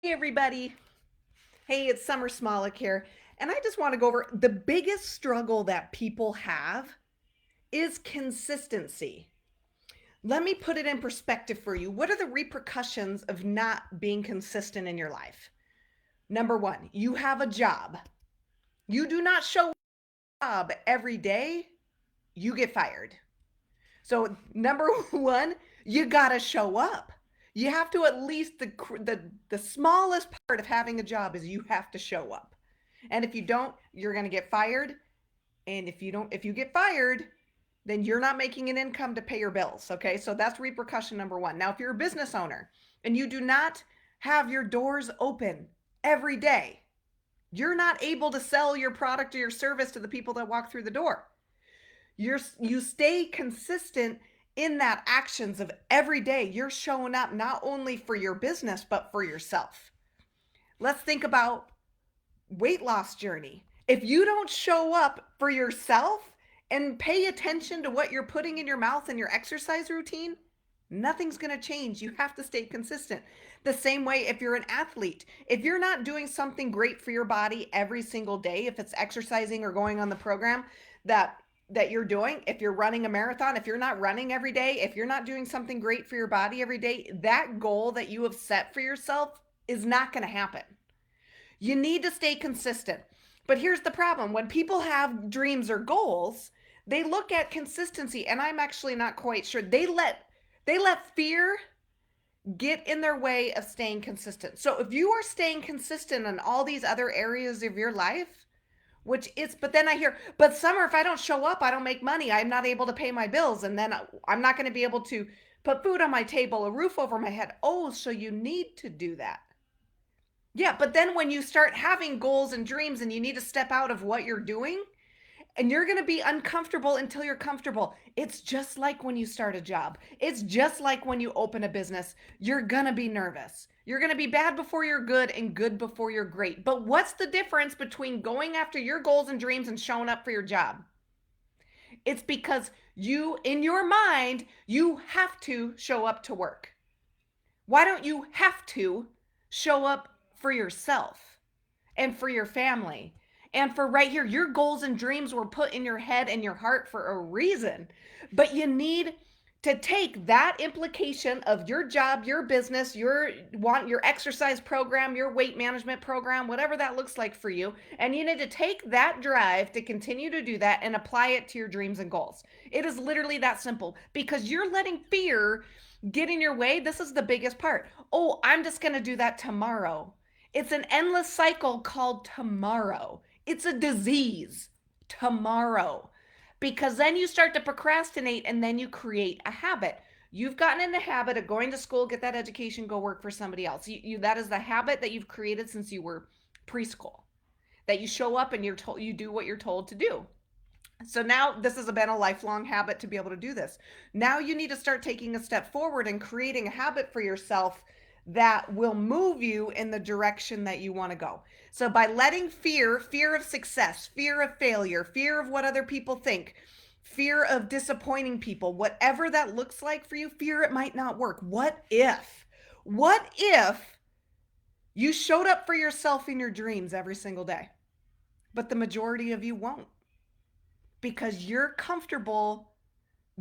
Hey everybody. Hey, it's Summer Smolik here. And I just want to go over the biggest struggle that people have is consistency. Let me put it in perspective for you. What are the repercussions of not being consistent in your life? Number one, you have a job. You do not show up every day, you get fired. So, number one, you got to show up. You have to at least the smallest part of having a job is you have to show up. And if you don't, you're going to get fired. And if you get fired, then you're not making an income to pay your bills. Okay. So that's repercussion number one. Now, if you're a business owner and you do not have your doors open every day, you're not able to sell your product or your service to the people that walk through the door. You stay consistent in that actions of every day. You're showing up not only for your business, but for yourself. Let's think about weight loss journey. If you don't show up for yourself and pay attention to what you're putting in your mouth and your exercise routine, nothing's going to change. You have to stay consistent. The same way if you're an athlete, if you're not doing something great for your body every single day, if it's exercising or going on the program that you're doing, if you're running a marathon, if you're not running every day, if you're not doing something great for your body every day, that goal that you have set for yourself is not going to happen. You need to stay consistent. But here's the problem. When people have dreams or goals, they look at consistency, and I'm actually not quite sure. They let fear get in their way of staying consistent. So if you are staying consistent in all these other areas of your life, but then I hear, but Summer, if I don't show up, I don't make money. I'm not able to pay my bills. And then I'm not going to be able to put food on my table, a roof over my head. Oh, so you need to do that. Yeah, but then when you start having goals and dreams and you need to step out of what you're doing, and you're going to be uncomfortable until you're comfortable. It's just like when you start a job. It's just like when you open a business. You're going to be nervous. You're going to be bad before you're good and good before you're great. But what's the difference between going after your goals and dreams and showing up for your job? It's because in your mind, you have to show up to work. Why don't you have to show up for yourself and for your family? And for right here, your goals and dreams were put in your head and your heart for a reason. But you need to take that implication of your job, your business, your exercise program, your weight management program, whatever that looks like for you, and you need to take that drive to continue to do that and apply it to your dreams and goals. It is literally that simple because you're letting fear get in your way. This is the biggest part. Oh, I'm just going to do that tomorrow. It's an endless cycle called tomorrow. It's a disease. Tomorrow. Because then you start to procrastinate and then you create a habit. You've gotten in the habit of going to school, get that education, go work for somebody else. That is the habit that you've created since you were preschool. That you show up and you do what you're told to do. So now this has been a lifelong habit to be able to do this. Now you need to start taking a step forward and creating a habit for yourself that will move you in the direction that you want to go. So by letting fear of success, fear of failure, fear of what other people think, fear of disappointing people, whatever that looks like for you, fear it might not work. What if? What if you showed up for yourself in your dreams every single day, but the majority of you won't? Because you're comfortable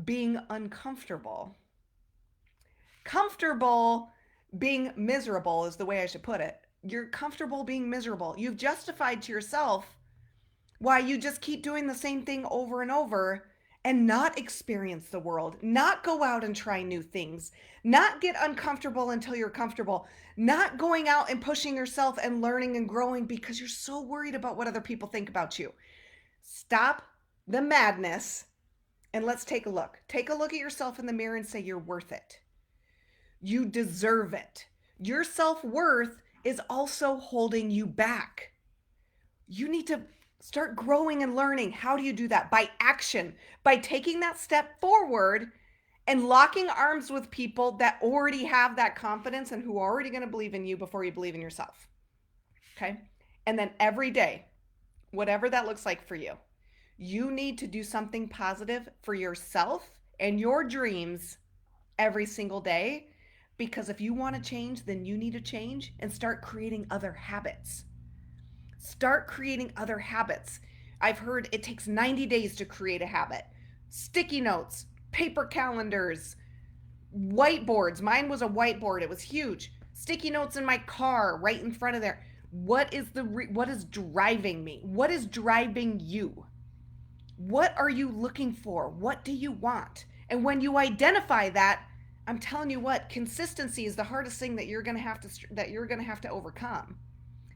being uncomfortable. Comfortable being miserable is the way I should put it. You're comfortable being miserable. You've justified to yourself why you just keep doing the same thing over and over and not experience the world, not go out and try new things, not get uncomfortable until you're comfortable, not going out and pushing yourself and learning and growing because you're so worried about what other people think about you. Stop the madness and let's take a look. Take a look at yourself in the mirror and say you're worth it. You deserve it. Your self-worth is also holding you back. You need to start growing and learning. How do you do that? By action, by taking that step forward and locking arms with people that already have that confidence and who are already going to believe in you before you believe in yourself. Okay? And then every day, whatever that looks like for you, you need to do something positive for yourself and your dreams every single day Because if you want to change, then you need to change and start creating other habits. Start creating other habits. I've heard it takes 90 days to create a habit. Sticky notes, paper calendars, whiteboards. Mine was a whiteboard. It was huge. Sticky notes in my car right in front of there. What is driving me? What is driving you? What are you looking for? What do you want? And when you identify that, I'm telling you what, consistency is the hardest thing that you're going to have to overcome.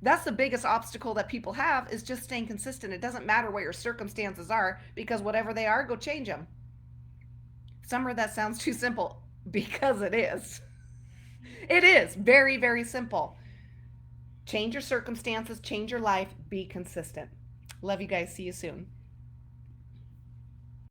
That's the biggest obstacle that people have, is just staying consistent. It doesn't matter what your circumstances are, because whatever they are, go change them. Summer, that sounds too simple, because it is. It is very, very simple. Change your circumstances, change your life, be consistent. Love you guys. See you soon.